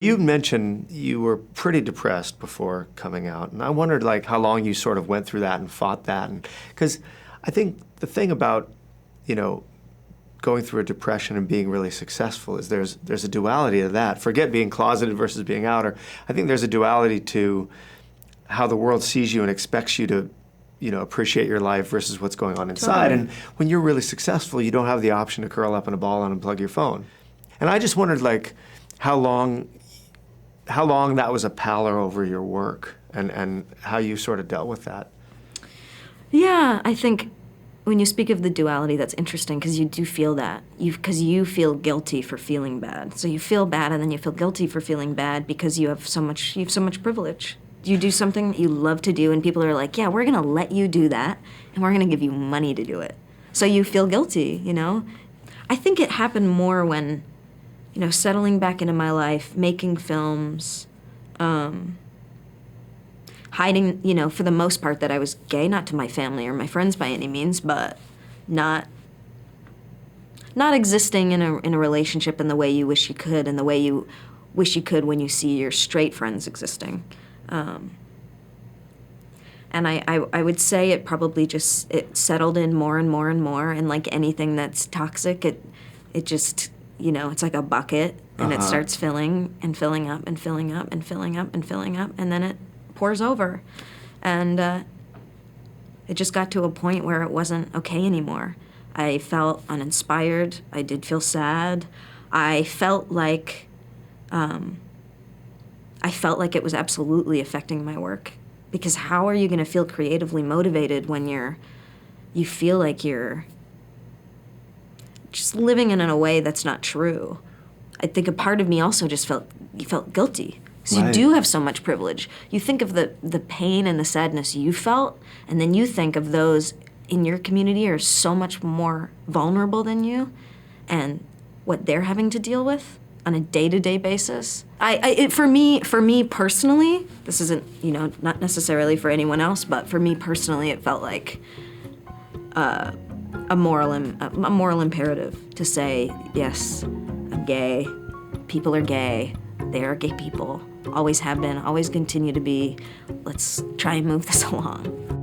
You mentioned you were pretty depressed before coming out, and I wondered like how long you sort of went through that and fought that, and because I think the thing about, you know, going through a depression and being really successful is there's a duality to that. Forget being closeted versus being out, or I think there's a duality to how the world sees you and expects you to, you know, appreciate your life versus what's going on inside. Totally. And when you're really successful, you don't have the option to curl up in a ball and unplug your phone. And I just wondered like how long that was a pallor over your work and how you sort of dealt with that. Yeah, I think when you speak of the duality, that's interesting because you do feel that. Because you feel guilty for feeling bad. So you feel bad and then you feel guilty for feeling bad because you have so much privilege. You do something that you love to do and people are like, yeah, we're gonna let you do that and we're gonna give you money to do it. So you feel guilty, you know? I think it happened more when, you know, settling back into my life, making films, hiding, you know, for the most part that I was gay, not to my family or my friends by any means, but not existing in a relationship in the way you wish you could and the way you wish you could when you see your straight friends existing. And I would say it probably just, it settled in more and more and more, and like anything that's toxic, it just, you know, it's like a bucket, and it starts filling and filling up and filling up and filling up and filling up, and then it pours over. And it just got to a point where it wasn't okay anymore. I felt uninspired. I did feel sad. I felt like it was absolutely affecting my work. Because how are you going to feel creatively motivated when you feel like you're just living in a way that's not true? I think a part of me also just felt guilty. So you do have so much privilege. You think of the pain and the sadness you felt, and then you think of those in your community are so much more vulnerable than you, and what they're having to deal with on a day-to-day basis. For me personally, this isn't, you know, not necessarily for anyone else, but for me personally, it felt like a moral imperative to say, yes, I'm gay, people are gay, they are gay people, always have been, always continue to be. Let's try and move this along.